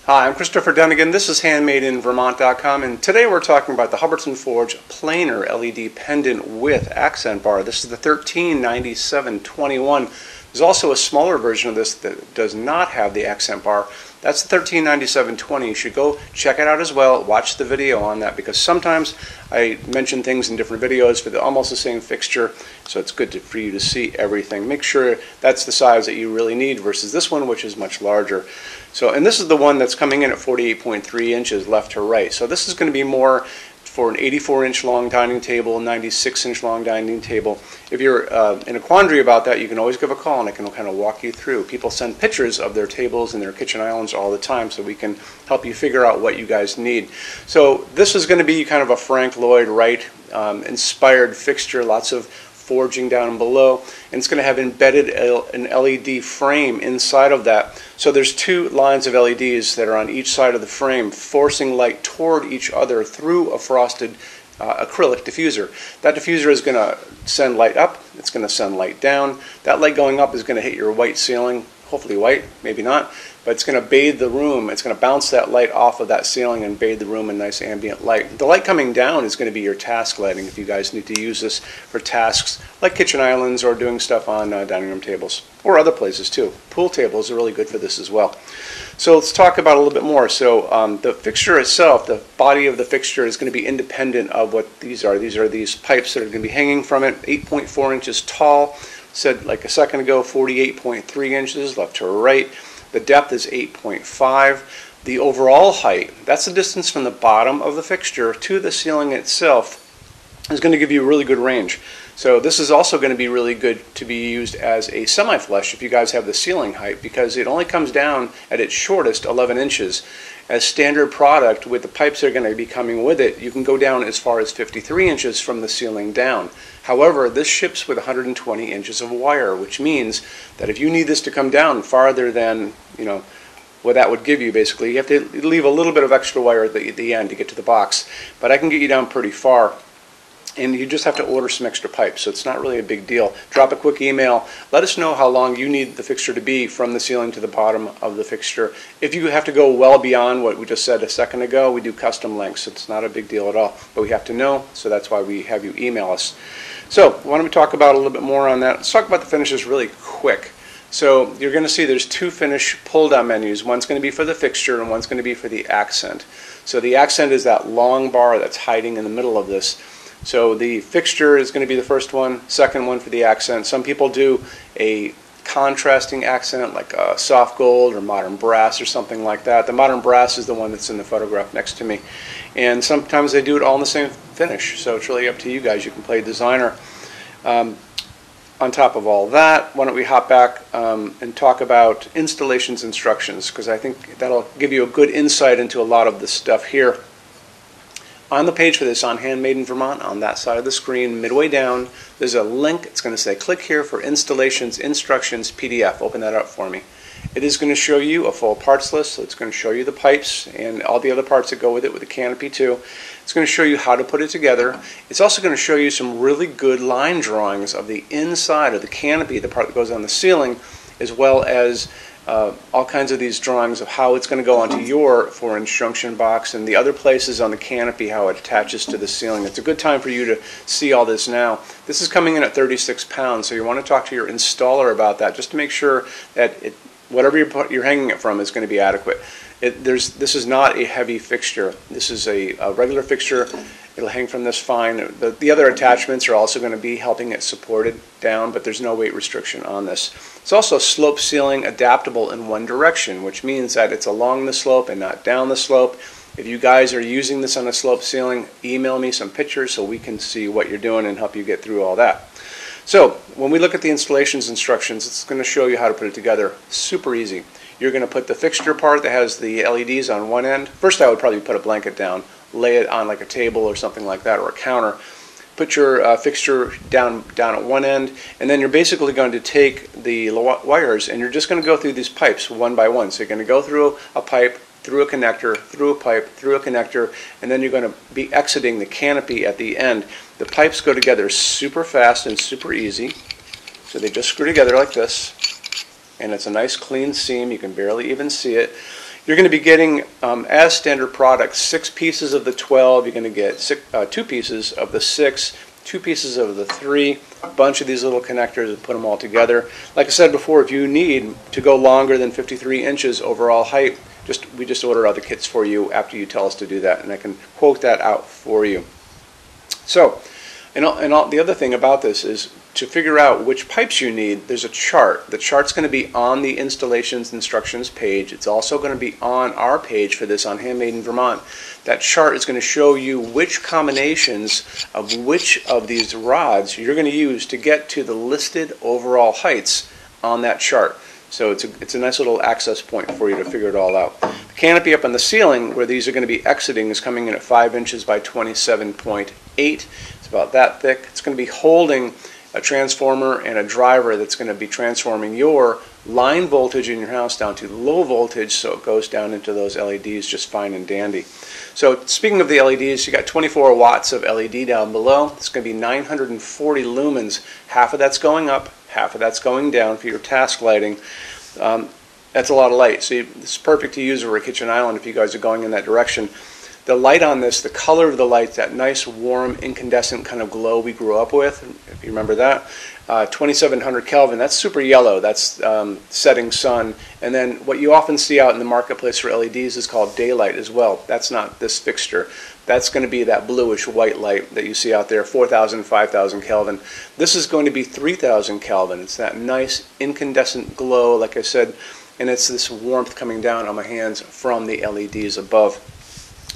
Hi, I'm Christopher Dunnigan. This is HandmadeInVermont.com, and today we're talking about the Hubbardton Forge planar LED pendant with accent bar. This is the 139721. There's also a smaller version of this that does not have the accent bar. That's the 139720. You should go check it out as well. Watch the video on that, because sometimes I mention things in different videos for almost the same fixture, so it's good for you to see everything. Make sure that's the size that you really need versus this one, which is much larger. And this is the one that's coming in at 48.3 inches left to right. So this is going to be more for an 84-inch long dining table, 96-inch long dining table. If you're in a quandary about that, you can always give a call and I can kind of walk you through. People send pictures of their tables and their kitchen islands all the time, so we can help you figure out what you guys need. So this is going to be kind of a Frank Lloyd Wright inspired fixture, lots of forging down below, and it's going to have embedded an LED frame inside of that. So there's two lines of LEDs that are on each side of the frame, forcing light toward each other through a frosted acrylic diffuser. That diffuser is going to send light up, it's going to send light down. That light going up is going to hit your white ceiling, hopefully white, maybe not, but it's going to bathe the room. It's going to bounce that light off of that ceiling and bathe the room in nice ambient light. The light coming down is going to be your task lighting if you guys need to use this for tasks like kitchen islands or doing stuff on dining room tables or other places too. Pool tables are really good for this as well. So let's talk about a little bit more. So the fixture itself, the body of the fixture, is going to be independent of what these are. These are these pipes that are going to be hanging from it, 8.4 inches tall. Said like a second ago, 48.3 inches left to right. The depth is 8.5. The overall height, that's the distance from the bottom of the fixture to the ceiling itself, is going to give you a really good range. So this is also going to be really good to be used as a semi-flush if you guys have the ceiling height, because it only comes down at its shortest 11 inches. As standard product, with the pipes that are going to be coming with it, you can go down as far as 53 inches from the ceiling down. However, this ships with 120 inches of wire, which means that if you need this to come down farther than, what that would give you, basically, you have to leave a little bit of extra wire at the end to get to the box. But I can get you down pretty far. And you just have to order some extra pipes, so it's not really a big deal. Drop a quick email. Let us know how long you need the fixture to be from the ceiling to the bottom of the fixture. If you have to go well beyond what we just said a second ago, we do custom lengths. It's not a big deal at all, but we have to know, so that's why we have you email us. So why don't we talk about a little bit more on that. Let's talk about the finishes really quick. So you're going to see there's two finish pull-down menus. One's going to be for the fixture and one's going to be for the accent. So the accent is that long bar that's hiding in the middle of this. So the fixture is going to be the first one, second one for the accent. Some people do a contrasting accent like a soft gold or modern brass or something like that. The modern brass is the one that's in the photograph next to me. And sometimes they do it all in the same finish. So it's really up to you guys. You can play designer. On top of all that, why don't we hop back and talk about installations instructions, because I think that'll give you a good insight into a lot of this stuff here. On the page for this, on Handmade in Vermont, on that side of the screen, midway down, there's a link. It's going to say, click here for Installations Instructions PDF. Open that up for me. It is going to show you a full parts list, so it's going to show you the pipes and all the other parts that go with it, with the canopy too. It's going to show you how to put it together. It's also going to show you some really good line drawings of the inside of the canopy, the part that goes on the ceiling, as well as all kinds of these drawings of how it's going to go onto your 4-inch junction box and the other places on the canopy, how it attaches to the ceiling. It's a good time for you to see all this now. This is coming in at 36 pounds, so you want to talk to your installer about that just to make sure that whatever you're hanging it from is going to be adequate. This is not a heavy fixture. This is a regular fixture. It'll hang from this fine. The other attachments are also going to be helping it supported down, but there's no weight restriction on this. It's also slope ceiling adaptable in one direction, which means that it's along the slope and not down the slope. If you guys are using this on a slope ceiling, email me some pictures so we can see what you're doing and help you get through all that. So when we look at the installations instructions, it's going to show you how to put it together. Super easy. You're going to put the fixture part that has the LEDs on one end. First, I would probably put a blanket down, lay it on like a table or something like that, or a counter. Put your fixture down at one end, and then you're basically going to take the wires and you're just going to go through these pipes one by one. So you're going to go through a pipe, through a connector, through a pipe, through a connector, and then you're going to be exiting the canopy at the end. The pipes go together super fast and super easy. So they just screw together like this, and it's a nice clean seam. You can barely even see it. You're going to be getting, as standard product, 6 pieces of the 12. You're going to get 2 pieces of the 6, 2 pieces of the 3, a bunch of these little connectors and put them all together. Like I said before, if you need to go longer than 53 inches overall height, we just order other kits for you after you tell us to do that, and I can quote that out for you. So, the other thing about this is to figure out which pipes you need, there's a chart. The chart's going to be on the installations instructions page. It's also going to be on our page for this on Handmade in Vermont. That chart is going to show you which combinations of which of these rods you're going to use to get to the listed overall heights on that chart. So it's a nice little access point for you to figure it all out. The canopy up on the ceiling where these are going to be exiting is coming in at 5 inches by 27.8. It's about that thick. It's going to be holding a transformer and a driver that's going to be transforming your line voltage in your house down to low voltage, so it goes down into those LEDs just fine and dandy. So speaking of the LEDs, you got 24 watts of LED down below. It's going to be 940 lumens. Half of that's going up, half of that's going down for your task lighting. That's a lot of light, so it's perfect to use over a kitchen island if you guys are going in that direction. The light on this, the color of the light, that nice warm incandescent kind of glow we grew up with, if you remember that, 2700 Kelvin, that's super yellow, that's setting sun. And then what you often see out in the marketplace for LEDs is called daylight as well. That's not this fixture. That's going to be that bluish white light that you see out there, 4000, 5000 Kelvin. This is going to be 3000 Kelvin. It's that nice incandescent glow, like I said, and it's this warmth coming down on my hands from the LEDs above.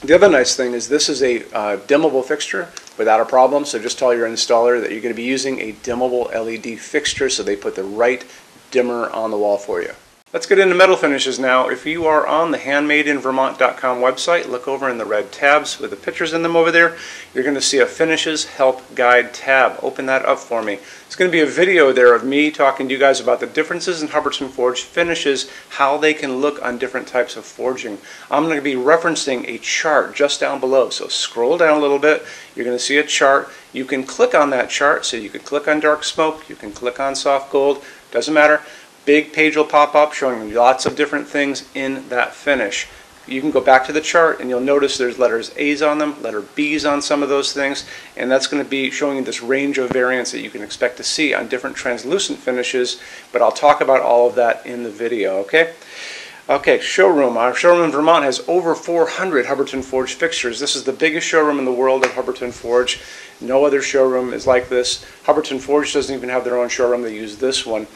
The other nice thing is this is a dimmable fixture without a problem, so just tell your installer that you're going to be using a dimmable LED fixture so they put the right dimmer on the wall for you. Let's get into metal finishes now. If you are on the HandmadeInVermont.com website, look over in the red tabs with the pictures in them over there. You're going to see a Finishes Help Guide tab. Open that up for me. It's going to be a video there of me talking to you guys about the differences in Hubbardton Forge finishes, how they can look on different types of forging. I'm going to be referencing a chart just down below, so scroll down a little bit. You're going to see a chart. You can click on that chart, so you can click on dark smoke, you can click on soft gold, doesn't matter. Big page will pop up showing you lots of different things in that finish. You can go back to the chart and you'll notice there's letters A's on them, letter B's on some of those things, and that's going to be showing you this range of variants that you can expect to see on different translucent finishes, but I'll talk about all of that in the video, okay? Okay, showroom. Our showroom in Vermont has over 400 Hubbardton Forge fixtures. This is the biggest showroom in the world of Hubbardton Forge. No other showroom is like this. Hubbardton Forge doesn't even have their own showroom. They use this one.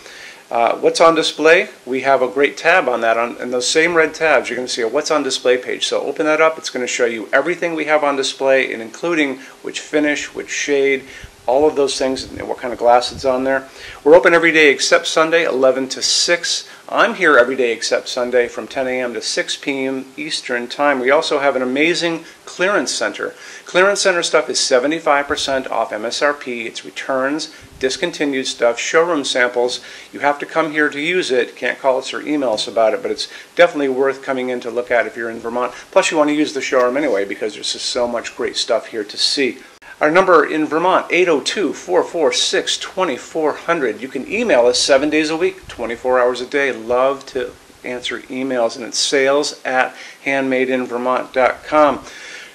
What's on display? We have a great tab on that. On those same red tabs, you're going to see a What's on Display page. So open that up. It's going to show you everything we have on display, and including which finish, which shade, all of those things, and what kind of glass it's on there. We're open every day except Sunday, 11 to 6. I'm here every day except Sunday from 10 a.m. to 6 p.m. Eastern Time. We also have an amazing clearance center. Clearance center stuff is 75% off MSRP. It's returns, discontinued stuff, showroom samples. You have to come here to use it. Can't call us or email us about it, but it's definitely worth coming in to look at if you're in Vermont. Plus you want to use the showroom anyway because there's just so much great stuff here to see. Our number in Vermont, 802-446-2400. You can email us 7 days a week, 24 hours a day. Love to answer emails, and it's sales@HandmadeInVermont.com.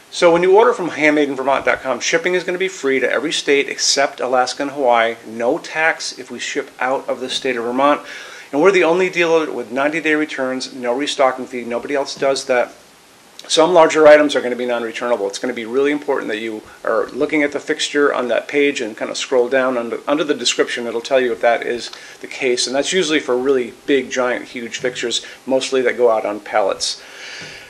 So when you order from HandmadeInVermont.com, shipping is going to be free to every state except Alaska and Hawaii. No tax if we ship out of the state of Vermont. And we're the only dealer with 90-day returns, no restocking fee. Nobody else does that. Some larger items are going to be non-returnable. It's going to be really important that you are looking at the fixture on that page and kind of scroll down under the description. It'll tell you if that is the case. And that's usually for really big, giant, huge fixtures, mostly that go out on pallets.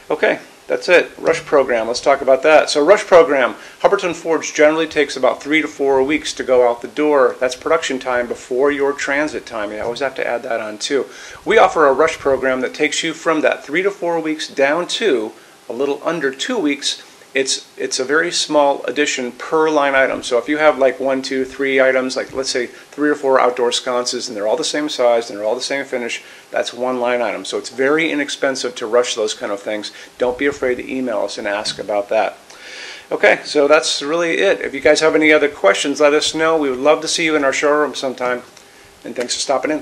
Okay, that's it. Rush program. Let's talk about that. So rush program, Hubbardton Forge generally takes about 3 to 4 weeks to go out the door. That's production time before your transit time. You always have to add that on too. We offer a rush program that takes you from that 3 to 4 weeks down to a little under 2 weeks. It's a very small addition per line item. So if you have like 1, 2, 3 items, like let's say 3 or 4 outdoor sconces, and they're all the same size and they're all the same finish, that's one line item. So it's very inexpensive to rush those kind of things. Don't be afraid to email us and ask about that. Okay, so that's really it. If you guys have any other questions, let us know. We would love to see you in our showroom sometime. And thanks for stopping in.